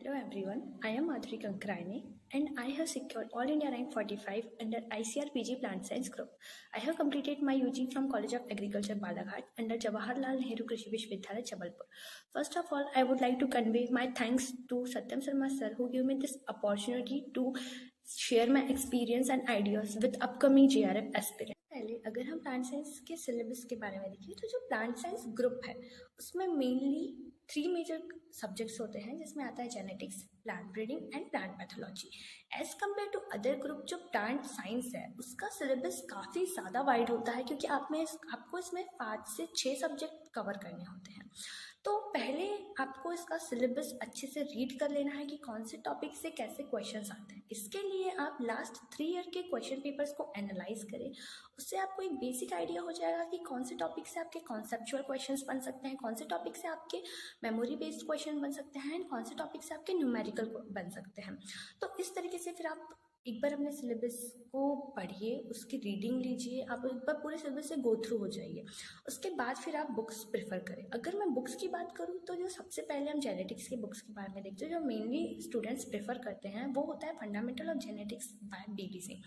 Hello everyone, I am Madhuri Kankrani and I have secured All India Rank 45 under ICR PG Plant Science Group. I have completed my UG from College of Agriculture Balaghat under Jawaharlal Nehru Krishi Vishwavidyalaya Jabalpur. First of all, I would like to convey my thanks to Satyam Sharma sir who gave me this opportunity to share my experience and ideas with upcoming JRF aspirant. पहले अगर हम plant science के syllabus के बारे में देखें तो जो प्लांट साइंस ग्रुप है उसमें मेनली 3 मेजर सब्जेक्ट्स होते हैं जिसमें आता है genetics, plant breeding and plant pathology. As compare to other group जो प्लांट साइंस है उसका सिलेबस काफ़ी ज़्यादा वाइड होता है क्योंकि आपको इसमें 5 से 6 सब्जेक्ट कवर करने होते हैं। तो पहले आपको इसका सिलेबस अच्छे से रीड कर लेना है कि कौन से टॉपिक से कैसे क्वेश्चंस आते हैं। इसके लिए आप लास्ट 3 ईयर के क्वेश्चन पेपर्स को एनालाइज करें, उससे आपको एक बेसिक आइडिया हो जाएगा कि कौन से टॉपिक से आपके कॉन्सेप्चुअल क्वेश्चंस बन सकते हैं, कौन से टॉपिक से आपके मेमोरी बेस्ड क्वेश्चन बन सकते हैं एंड कौन से टॉपिक से आपके न्यूमेरिकल बन सकते हैं। तो इस तरीके से फिर आप एक बार अपने सिलेबस को पढ़िए, उसकी रीडिंग लीजिए, आप एक बार पूरे सिलेबस से गो थ्रू हो जाइए। उसके बाद फिर आप बुक्स प्रेफर करें। अगर मैं बुक्स की बात करूँ तो जो सबसे पहले हम जेनेटिक्स की बुक्स के बारे में देखते हैं, जो मेनली स्टूडेंट्स प्रेफर करते हैं वो होता है fundamental of genetics by BD Singh.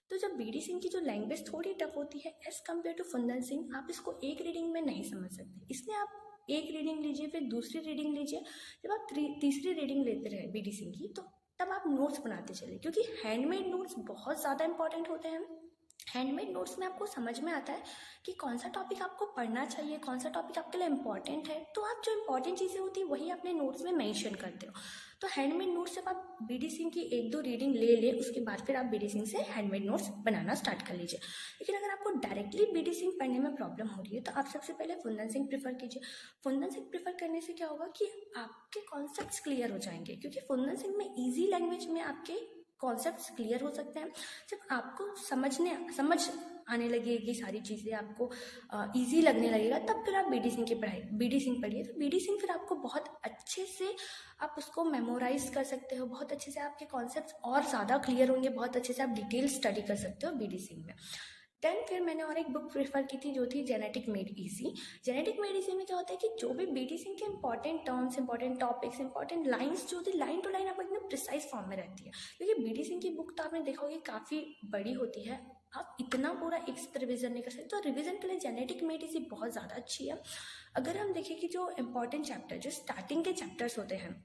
तो जब BD सिंह की जो लैंग्वेज थोड़ी टफ होती है एज कम्पेयर टू फुंदन सिंह, आप इसको एक रीडिंग में नहीं समझ सकते, इसलिए आप एक रीडिंग लीजिए, फिर दूसरी रीडिंग लीजिए। जब आप तीसरी रीडिंग लेते रहे BD सिंह की तो तब आप नोट्स बनाते चले, क्योंकि हैंडमेड नोट्स बहुत ज़्यादा इंपॉर्टेंट होते हैं। हैंडमेड नोट्स में आपको समझ में आता है कि कौन सा टॉपिक आपको पढ़ना चाहिए, कौन सा टॉपिक आपके लिए इंपॉर्टेंट है, तो आप जो इंपॉर्टेंट चीज़ें होती है वही अपने नोट्स में मेंशन करते हो। तो हैंडमेड नोट्स जब आप BD सिंह की 1-2 रीडिंग ले उसके बाद फिर आप BD सिंह से हैंडमेड नोट्स बनाना स्टार्ट कर लीजिए। लेकिन अगर आपको डायरेक्टली BD सिंह पढ़ने में प्रॉब्लम हो रही है तो आप सबसे पहले फुंदन सिंह प्रेफर कीजिए। फुंदन सिंह प्रेफर करने से क्या होगा कि आपके कॉन्सेप्ट्स क्लियर हो जाएंगे, क्योंकि फुंदन सिंह में ईजी लैंग्वेज में आपके कॉन्सेप्ट्स क्लियर हो सकते हैं। जब आपको समझ आने लगेगी सारी चीज़ें, आपको इजी लगने लगेगा, तब फिर आप BD सिंह की BD सिंह पढ़िए। तो BD सिंह फिर आपको बहुत अच्छे से आप उसको मेमोराइज कर सकते हो, बहुत अच्छे से आपके कॉन्सेप्ट्स और ज़्यादा क्लियर होंगे, बहुत अच्छे से आप डिटेल स्टडी कर सकते हो BD सिंह में। देन फिर मैंने और एक बुक प्रेफर की थी जो थी genetic made easy. Genetic made easy में क्या होता है कि जो भी BD सिंह के important terms, important topics, important lines जो होती है लाइन टू लाइन आपको एकदम प्रिसाइज फॉर्म में रहती है। क्योंकि BD सिंह की बुक तो आपने देखोगे काफ़ी बड़ी होती है, आप इतना पूरा एक साथ रिविजन नहीं कर सकते। तो रिविजन के लिए जेनेटिक मेड ईजी बहुत ज़्यादा अच्छी है। अगर हम देखें कि जो इंपॉर्टेंट चैप्टर, जो स्टार्टिंग के चैप्टर्स होते हैं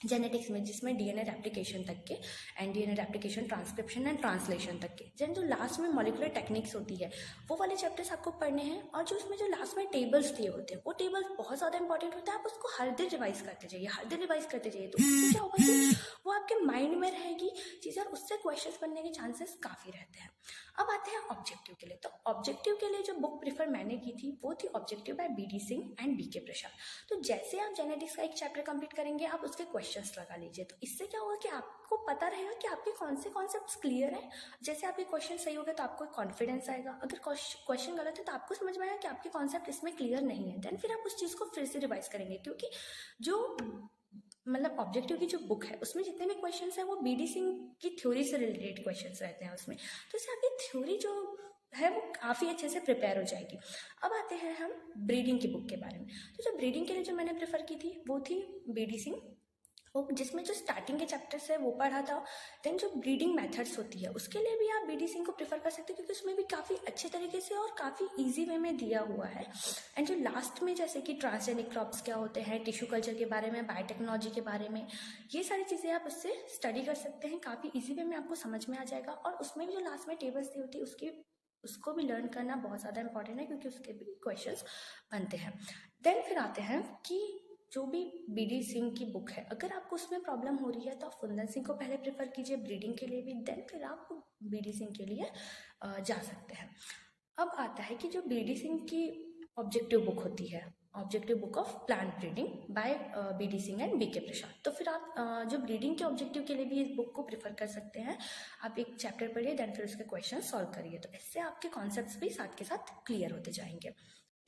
जेनेटिक्स में, जिसमें DNA रेप्लिकेशन तक के and DNA replication, transcription and translation तक के, जैन जो लास्ट में मॉलिक्यूलर टेक्निक्स होती है वो वाले चैप्टर्स आपको पढ़ने हैं। और जो उसमें जो लास्ट में टेबल्स दिए होते हैं वो टेबल्स बहुत ज़्यादा इंपॉर्टेंट होता है, आप उसको हर दिन रिवाइज करते जाइए, हर दिन रिवाइज करते जाइए। तो उससे क्या होगा कि वो आपके माइंड में रहेगी चीज़ और उससे क्वेश्चन बनने के चांसेस काफ़ी रहते हैं। अब आते हैं ऑब्जेक्टिव के लिए। तो ऑब्जेक्टिव के लिए जो बुक प्रेफर मैंने की थी वो थी objective by BD Singh and BK Prasad. तो जैसे आप जेनेटिक्स का एक चैप्टर कंप्लीट करेंगे आप उसके क्वेश्चंस लगा लीजिए। तो इससे क्या होगा कि आपको पता रहेगा कि आपके कौन से कॉन्सेप्ट्स क्लियर हैं। जैसे आपके क्वेश्चन सही हो गए तो आपको कॉन्फिडेंस आएगा, अगर क्वेश्चन गलत है तो आपको समझ में आएगा कि आपके कॉन्सेप्ट इसमें क्लियर नहीं है। देन फिर आप उस चीज़ को फिर से रिवाइज करेंगे, क्योंकि जो मतलब ऑब्जेक्टिव की जो बुक है उसमें जितने भी क्वेश्चंस हैं वो BD सिंह की थ्योरी से रिलेटेड क्वेश्चंस रहते हैं उसमें। तो इससे आपकी थ्योरी जो है वो काफ़ी अच्छे से प्रिपेयर हो जाएगी। अब आते हैं हम ब्रीडिंग की बुक के बारे में। तो जो ब्रीडिंग के लिए जो मैंने प्रेफर की थी वो थी BD सिंह, जिसमें जो स्टार्टिंग के चैप्टर्स है वो पढ़ा था। देन जो ब्रीडिंग मेथड्स होती है उसके लिए भी आप BD सिंह को प्रेफर कर सकते हो, क्योंकि उसमें भी काफ़ी अच्छे तरीके से और काफ़ी इजी वे में दिया हुआ है। एंड जो लास्ट में जैसे कि ट्रांसजेनिक क्रॉप्स क्या होते हैं, टिश्यू कल्चर के बारे में, बायोटेक्नोलॉजी के बारे में, ये सारी चीज़ें आप उससे स्टडी कर सकते हैं, काफ़ी ईजी वे में आपको समझ में आ जाएगा। और उसमें भी जो लास्ट में टेबल्स दी होती है उसको भी लर्न करना बहुत ज़्यादा इंपॉर्टेंट है, क्योंकि उसके भी क्वेश्चंस बनते हैं। देन फिर आते हैं कि जो भी BD सिंह की बुक है अगर आपको उसमें प्रॉब्लम हो रही है तो आप फुंदन सिंह को पहले प्रेफर कीजिए ब्रीडिंग के लिए भी, देन फिर आप BD सिंह के लिए जा सकते हैं। अब आता है कि जो BD सिंह की ऑब्जेक्टिव बुक होती है, objective book of plant breeding by BD Singh and BK Prasad. तो फिर आप जो ब्रीडिंग के ऑब्जेक्टिव के लिए भी इस बुक को प्रेफर कर सकते हैं। आप एक चैप्टर पढ़िए, देन फिर उसके क्वेश्चन सॉल्व करिए, तो इससे आपके कॉन्सेप्ट्स भी साथ के साथ क्लियर होते जाएंगे।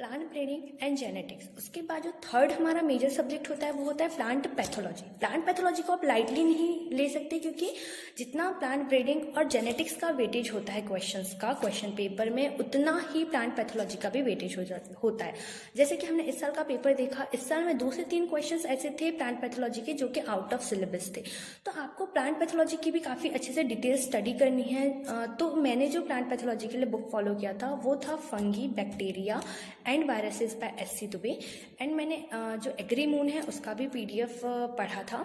Plant breeding and genetics. उसके बाद जो थर्ड हमारा मेजर सब्जेक्ट होता है वो होता है प्लांट पैथोलॉजी। प्लांट पैथोलॉजी को आप लाइटली नहीं ले सकते, क्योंकि जितना प्लांट ब्रीडिंग और जेनेटिक्स का वेटेज होता है क्वेश्चंस का क्वेश्चन पेपर में, उतना ही प्लांट पैथोलॉजी का भी वेटेज होता है। जैसे कि हमने इस साल का पेपर देखा, इस साल में 2 से 3 क्वेश्चन ऐसे थे प्लांट पैथोलॉजी के जो कि आउट ऑफ सिलेबस थे। तो आपको प्लांट पैथोलॉजी की भी काफ़ी अच्छे से डिटेल स्टडी करनी है। तो मैंने जो प्लांट पैथोलॉजी के लिए बुक फॉलो किया था वो था fungi, bacteria and viruses by S C. Dubey. And मैंने जो एग्रीमून है उसका भी PDF पढ़ा था।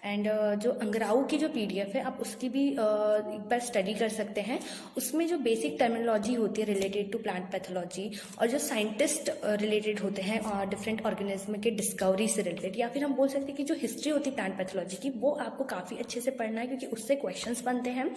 एंड जो अंगराऊ की जो PDF है आप उसकी भी एक बार स्टडी कर सकते हैं। उसमें जो बेसिक टर्मिनोलॉजी होती है रिलेटेड टू प्लांट पैथोलॉजी, और जो साइंटिस्ट रिलेटेड होते हैं और डिफरेंट ऑर्गेनिज्म के डिस्कवरी से रिलेटेड, या फिर हम बोल सकते हैं कि जो हिस्ट्री होती है प्लांट पैथोलॉजी की, वो आपको काफ़ी अच्छे से पढ़ना है, क्योंकि उससे क्वेश्चंस बनते हैं।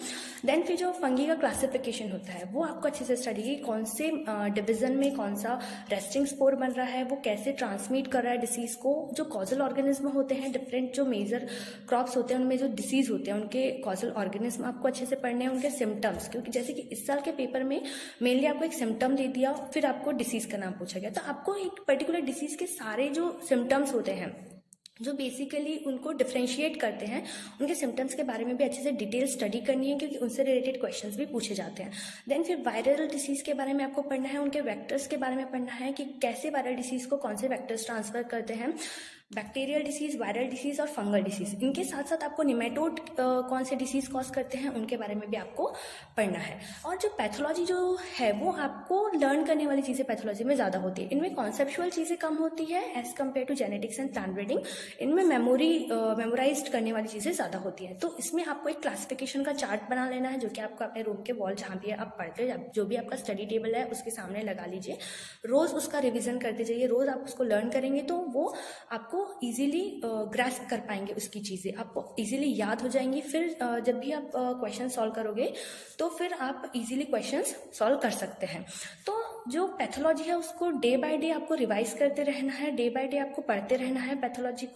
देन फिर जो फंगी का क्लासिफिकेशन होता है वो आपको अच्छे से स्टडी की, कौन से डिवीजन में कौन सा रेस्टिंग स्पोर बन रहा है, वो कैसे ट्रांसमिट कर रहा है डिसीज को। जो कॉजल ऑर्गेनिज्म होते हैं, डिफरेंट जो मेजर क्रॉप्स होते हैं उनमें जो डिसीज होते हैं उनके कॉजल ऑर्गेनिज्म आपको अच्छे से पढ़ने हैं, उनके सिम्टम्स। क्योंकि जैसे कि इस साल के पेपर में मेनली आपको एक सिम्टम दे दिया, फिर आपको डिसीज का नाम पूछा गया, तो आपको एक पर्टिकुलर डिसीज के सारे जो सिम्टम्स होते हैं जो बेसिकली उनको डिफ्रेंशिएट करते हैं, उनके सिम्टम्स के बारे में भी अच्छे से डिटेल स्टडी करनी है, क्योंकि उनसे रिलेटेड क्वेश्चंस भी पूछे जाते हैं। देन फिर वायरल डिसीज़ के बारे में आपको पढ़ना है, उनके वेक्टर्स के बारे में पढ़ना है कि कैसे वायरल डिसीज़ को कौन से वेक्टर्स ट्रांसफर करते हैं। बैक्टीरियल डिसीज़, वायरल डिसीज़ और फंगल डिसीज़, इनके साथ साथ आपको निमेटोड कौन से डिसीज़ कॉज करते हैं उनके बारे में भी आपको पढ़ना है। और जो पैथोलॉजी जो है वो आपको लर्न करने वाली चीज़ें पैथोलॉजी में ज़्यादा होती है, इनमें कॉन्सेप्चुअल चीज़ें कम होती है as compare to genetics and plant breeding. इनमें मेमोराइज करने वाली चीज़ें ज़्यादा होती हैं। तो इसमें आपको एक क्लासिफिकेशन का चार्ट बना लेना है, जो कि आपको अपने रूम के वॉल जहाँ भी आप पढ़ते हैं, जो भी आपका स्टडी टेबल है उसके सामने लगा लीजिए। रोज़ उसका रिविजन करते जाइए, रोज़ आप उसको लर्न करेंगे तो वो आपको इजीली ग्रास्प कर पाएंगे, उसकी चीज़ें आपको इजीली याद हो जाएंगी। फिर जब भी आप क्वेश्चन सॉल्व करोगे तो फिर आप इजीली क्वेश्चंस सॉल्व कर सकते हैं। तो जो पैथोलॉजी है उसको डे बाय डे आपको रिवाइज करते रहना है, डे बाय डे आपको पढ़ते रहना है। पैथोलॉजी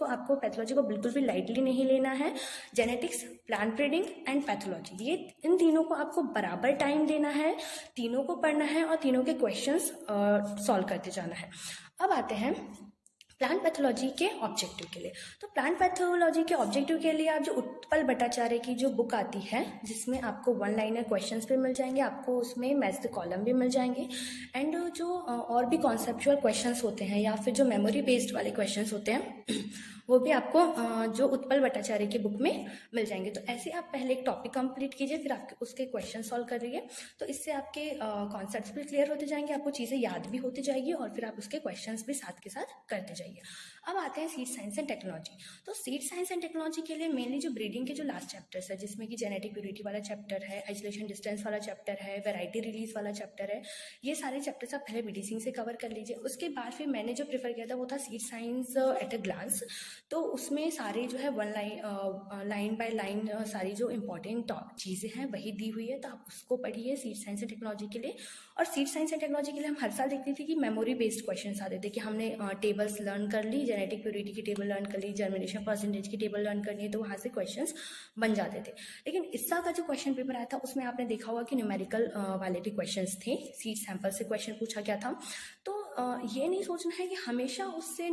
को बिल्कुल भी लाइटली नहीं लेना है। Genetics, plant breeding and pathology, ये इन तीनों को आपको बराबर टाइम देना है, तीनों को पढ़ना है और तीनों के क्वेश्चंस सॉल्व करते जाना है। अब आते हैं प्लांट पैथोलॉजी के ऑब्जेक्टिव के लिए। तो प्लांट पैथोलॉजी के ऑब्जेक्टिव के लिए आप जो उत्पल भट्टाचार्य की जो बुक आती है, जिसमें आपको 1 लाइनर क्वेश्चंस भी मिल जाएंगे, आपको उसमें मैथ्स के कॉलम भी मिल जाएंगे, एंड जो और भी कॉन्सेप्चुअल क्वेश्चंस होते हैं या फिर जो मेमोरी बेस्ड वाले क्वेश्चंस होते हैं वो भी आपको जो उत्पल भट्टाचार्य की बुक में मिल जाएंगे। तो ऐसे आप पहले एक टॉपिक कंप्लीट कीजिए, फिर आपके उसके क्वेश्चन सॉल्व करिए, तो इससे आपके कॉन्सेप्ट्स भी क्लियर होते जाएंगे, आपको चीज़ें याद भी होती जाएगी और फिर आप उसके क्वेश्चंस भी साथ के साथ करते जाइए। अब आते हैं सीड साइंस एंड टेक्नोलॉजी। तो सीड साइंस एंड टेक्नोलॉजी के लिए मेनली जो ब्रीडिंग के जो लास्ट चैप्टर्स है, जिसमें कि जेनेटिक प्योरिटी वाला चैप्टर है, आइसोलेशन डिस्टेंस वाला चैप्टर है, वैरायटी रिलीज वाला चैप्टर है, ये सारे चैप्टर्स आप पहले बीडीसी से कवर कर लीजिए। उसके बाद फिर मैंने जो प्रेफर किया था वो था seed science at a glance. तो उसमें सारे जो है लाइन बाय लाइन सारी जो इंपॉर्टेंट चीज़ें हैं वही दी हुई है, तो आप उसको पढ़िए सीड साइंस एंड टेक्नोलॉजी के लिए। और सीड साइंस एंड टेक्नोलॉजी के लिए हम हर साल देखते थे कि मेमोरी बेस्ड क्वेश्चन आते थे, कि हमने टेबल्स लर्न कर ली, जेनेटिक प्योरिटी की टेबल लर्न कर ली, जर्मिनेशन परसेंटेज की टेबल लर्न करनी है, तो वहाँ से क्वेश्चंस बन जाते थे। लेकिन इस साल का जो क्वेश्चन पेपर आया था उसमें आपने देखा होगा कि न्यूमेरिकल वाले भी क्वेश्चंस थे, सीड सैंपल से क्वेश्चन पूछा गया था। तो ये नहीं सोचना है कि हमेशा उससे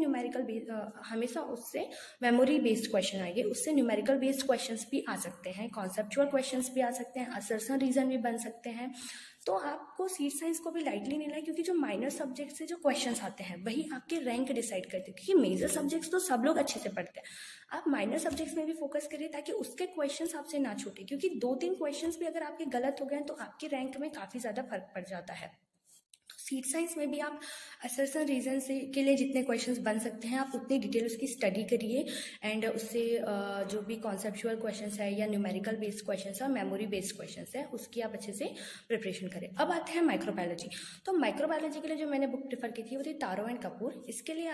हमेशा उससे मेमोरी बेस्ड क्वेश्चन आएंगे, उससे न्यूमेरिकल बेस्ड क्वेश्चंस भी आ सकते हैं, कॉन्सेप्चुअल क्वेश्चंस भी आ सकते हैं, असर्शन रीजन भी बन सकते हैं। तो आपको सीड साइंस को भी लाइटली नहीं लेना, क्योंकि जो माइनर सब्जेक्ट से जो क्वेश्चंस आते हैं वही आपके रैंक डिसाइड करते हैं, क्योंकि मेजर सब्जेक्ट्स तो सब लोग अच्छे से पढ़ते हैं। आप माइनर सब्जेक्ट्स में भी फोकस करिए ताकि उसके क्वेश्चंस आपसे ना छूटे, क्योंकि 2-3 क्वेश्चंस भी अगर आपके गलत हो गए तो आपके रैंक में काफ़ी ज़्यादा फर्क पड़ जाता है। सीड साइंस में भी आप असर्शन रीजन से के लिए जितने क्वेश्चंस बन सकते हैं आप उतनी डिटेल उसकी स्टडी करिए, एंड उससे जो भी कॉन्सेप्चुअल क्वेश्चंस है या न्यूमेरिकल बेस्ड क्वेश्चंस है, मेमोरी बेस्ड क्वेश्चंस है, उसकी आप अच्छे से प्रिपरेशन करें। अब आते हैं माइक्रोबायोलॉजी। तो माइक्रोबायोलॉजी के लिए जो मैंने बुक प्रेफर की थी वो थी तारो एंड कपूर। इसके लिए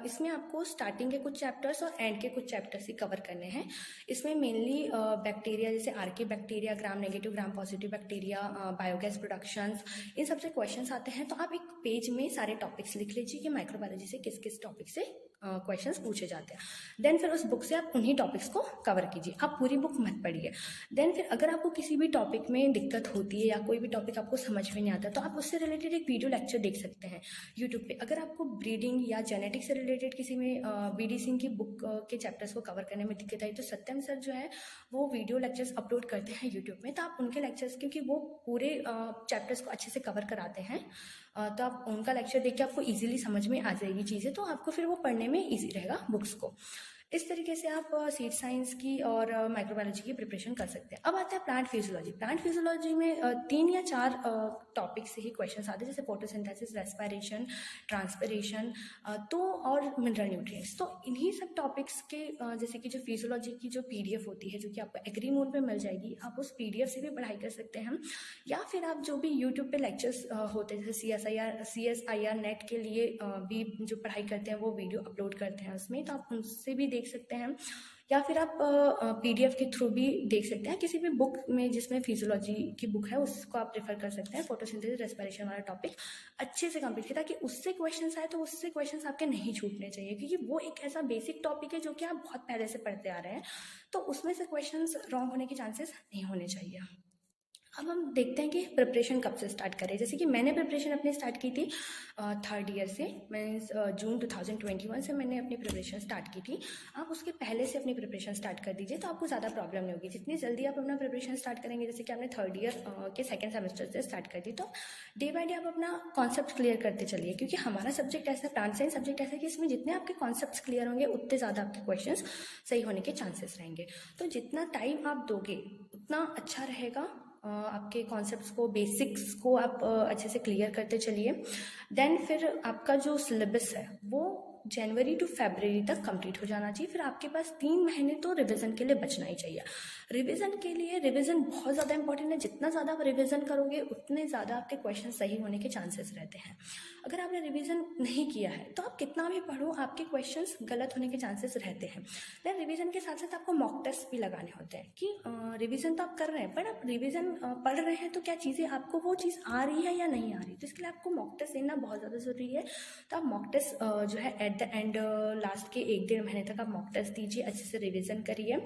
इसमें आपको स्टार्टिंग के कुछ चैप्टर्स और एंड के कुछ चैप्टर्स ही कवर करने हैं। इसमें मेनली बैक्टीरिया, जैसे archaebacteria, gram negative gram positive bacteria, biogas productions, इन सबसे क्वेश्चंस आते हैं। तो आप एक पेज में सारे टॉपिक्स लिख लीजिए कि माइक्रोबायोलॉजी से किस किस टॉपिक से क्वेश्चंस पूछे जाते हैं। देन फिर उस बुक से आप उन्हीं टॉपिक्स को कवर कीजिए, आप पूरी बुक मत पढ़िए। देन फिर अगर आपको किसी भी टॉपिक में दिक्कत होती है या कोई भी टॉपिक आपको समझ में नहीं आता, तो आप उससे रिलेटेड एक वीडियो लेक्चर देख सकते हैं यूट्यूब पे। अगर आपको ब्रीडिंग या जेनेटिक्स से रिलेटेड किसी में BD सिंह की बुक के चैप्टर्स को कवर करने में दिक्कत आई, तो सत्यम सर जो है वो वीडियो लेक्चर्स अपलोड करते हैं यूट्यूब में, तो आप उनके लेक्चर्स, क्योंकि वो पूरे चैप्टर्स को अच्छे से कवर कराते हैं, तो आप उनका लेक्चर देख के आपको इजीली समझ में आ जाएगी चीज़ें, तो आपको फिर वो पढ़ने में इजी रहेगा बुक्स को। इस तरीके से आप सीड साइंस की और माइक्रोबायोलॉजी की प्रिपरेशन कर सकते हैं। अब आता है प्लांट फिजियोलॉजी। प्लांट फिजियोलॉजी में 3 या 4 टॉपिक से ही क्वेश्चन आते हैं, जैसे फोटोसिंथेसिस, रेस्पिरेशन, ट्रांसपिरेशन, तो और मिनरल न्यूट्रिएंट्स। तो इन्हीं सब टॉपिक्स के जैसे कि जो फिजियोलॉजी की जो PDF होती है, जो कि आपको एग्री मोड पे मिल जाएगी, आप उस PDF से भी पढ़ाई कर सकते हैं, या फिर आप जो भी यूट्यूब पे लेक्चर्स होते हैं, जैसे CSIR नेट के लिए भी जो पढ़ाई करते हैं वो वीडियो अपलोड करते हैं उसमें, तो आप उनसे भी देख सकते हैं, या फिर आप PDF के थ्रू भी देख सकते हैं। किसी भी बुक में जिसमें फिजियोलॉजी की बुक है उसको आप प्रेफर कर सकते हैं। फोटोसिंथेसिस, रेस्पिरेशन वाला टॉपिक अच्छे से कंप्लीट किया, ताकि उससे क्वेश्चंस आए तो उससे क्वेश्चंस आपके नहीं छूटने चाहिए, क्योंकि वो एक ऐसा बेसिक टॉपिक है जो कि आप बहुत पहले से पढ़ते आ रहे हैं, तो उसमें से क्वेश्चंस रॉन्ग होने के चांसेस नहीं होने चाहिए। अब हम देखते हैं कि प्रिपरेशन कब से स्टार्ट करें। जैसे कि मैंने प्रिपरेशन अपनी स्टार्ट की थी 3rd ईयर से, मीन्स जून 2021 से मैंने अपनी प्रिपरेशन स्टार्ट की थी। आप उसके पहले से अपनी प्रिपरेशन स्टार्ट कर दीजिए, तो आपको ज़्यादा प्रॉब्लम नहीं होगी। जितनी जल्दी आप अपना प्रिपरेशन स्टार्ट करेंगे, जैसे कि आपने 3rd ईयर के 2nd सेमेस्टर से स्टार्ट कर दी, तो डे बाय डे आप अपना कॉन्सेप्ट क्लियर करते चलिए, क्योंकि हमारा सब्जेक्ट ऐसा, प्लांट साइंस सब्जेक्ट ऐसा है कि इसमें जितने आपके कॉन्सेप्ट्स क्लियर होंगे उतने ज़्यादा आपके क्वेश्चन सही होने के चांसेस रहेंगे। तो जितना टाइम आप दोगे उतना अच्छा रहेगा। आपके कॉन्सेप्ट्स को, बेसिक्स को आप अच्छे से क्लियर करते चलिए। देन फिर आपका जो सिलेबस है वो जनवरी टू फरवरी तक कंप्लीट हो जाना चाहिए। फिर आपके पास 3 महीने तो रिवीजन के लिए बचना ही चाहिए। रिवीजन के लिए, रिवीजन बहुत ज़्यादा इंपॉर्टेंट है। जितना ज़्यादा आप रिवीजन करोगे उतने ज़्यादा आपके क्वेश्चन सही होने के चांसेस रहते हैं। अगर आपने रिवीजन नहीं किया है तो आप कितना भी पढ़ो, आपके क्वेश्चंस गलत होने के चांसेस रहते हैं। देन रिवीजन के साथ साथ आपको मॉक टेस्ट भी लगाने होते हैं, कि रिवीजन तो आप कर रहे हैं, पर आप रिवीजन पढ़ रहे हैं तो क्या चीज़ें आपको वो चीज़ आ रही है या नहीं आ रही, तो इसके लिए आपको मॉक टेस्ट देना बहुत ज़्यादा ज़रूरी है। तो आप मॉक टेस्ट जो है एट द एंड, लास्ट के 1-1.5 महीने तक आप मॉक टेस्ट दीजिए, अच्छे से रिवीजन करिए,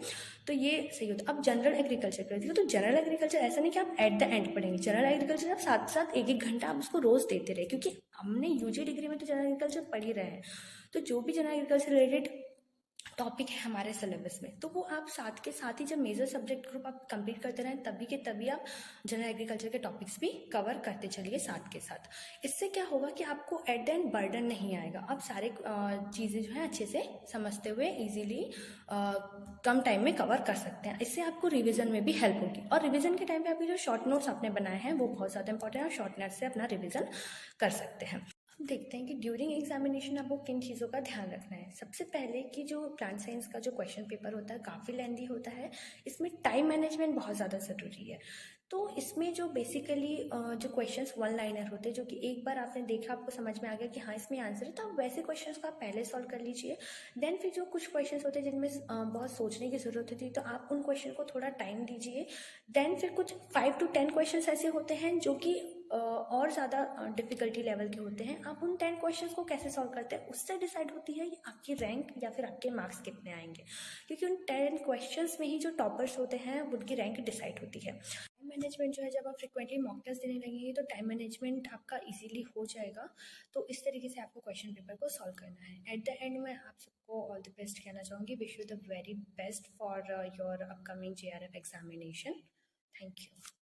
तो ये सही होता है। अब जनरल एग्रीकल्चर कर दिए, तो जनरल एग्रीकल्चर ऐसा नहीं कि आप एट द एंड पढ़ेंगे। जनरल एग्रीकल्चर आप साथ साथ 1-1 घंटा आप उसको रोज़ देते रहे, क्योंकि हमने UG डिग्री में तो जनरल एग्रीकल्चर पढ़ ही रहे हैं, तो जो भी जनरल एग्रीकल्चर रिलेटेड टॉपिक है हमारे सिलेबस में, तो वो आप साथ के साथ ही जब मेजर सब्जेक्ट ग्रुप आप कंप्लीट करते रहें, तभी के तभी आप जनरल एग्रीकल्चर के टॉपिक्स भी कवर करते चलिए साथ के साथ। इससे क्या होगा कि आपको एट द एंड बर्डन नहीं आएगा, आप सारे चीज़ें जो है अच्छे से समझते हुए ईजिली कम टाइम में कवर कर सकते हैं। इससे आपको रिविजन में भी हेल्प होगी, और रिविजन के टाइम पे आपके जो शॉर्ट नोट्स आपने बनाए हैं वो बहुत ज़्यादा इंपॉर्टेंट है, और शॉर्ट नोट्स से अपना रिविजन कर सकते हैं। देखते हैं कि ड्यूरिंग एग्जामिनेशन आपको किन चीज़ों का ध्यान रखना है। सबसे पहले कि जो प्लांट साइंस का जो क्वेश्चन पेपर होता है काफ़ी लेंदी होता है, इसमें टाइम मैनेजमेंट बहुत ज़्यादा ज़रूरी है। तो इसमें जो बेसिकली जो क्वेश्चंस 1 लाइनर होते हैं, जो कि एक बार आपने देखा, आपको समझ में आ गया कि हाँ इसमें आंसर है, तो आप वैसे क्वेश्चंस को आप पहले सॉल्व कर लीजिए। देन फिर जो कुछ क्वेश्चंस होते हैं जिनमें बहुत सोचने की ज़रूरत होती है, तो आप उन क्वेश्चन को थोड़ा टाइम दीजिए। देन फिर कुछ 5 to 10 क्वेश्चंस ऐसे होते हैं जो कि और ज़्यादा डिफ़िकल्टी लेवल के होते हैं। आप उन 10 क्वेश्चंस को कैसे सॉल्व करते हैं उससे डिसाइड होती है कि आपकी रैंक या फिर आपके मार्क्स कितने आएंगे, क्योंकि उन 10 क्वेश्चंस में ही जो टॉपर्स होते हैं उनकी रैंक डिसाइड होती है। टाइम मैनेजमेंट जो है, जब आप फ्रिक्वेंटली मॉक टेस्ट देने लगेंगे तो टाइम मैनेजमेंट आपका इजीली हो जाएगा। तो इस तरीके से आपको क्वेश्चन पेपर को सॉल्व करना है। एट द एंड में आप सबको ऑल द बेस्ट कहना चाहूँगी। Wish you the very best for your upcoming JRF examination. Thank you.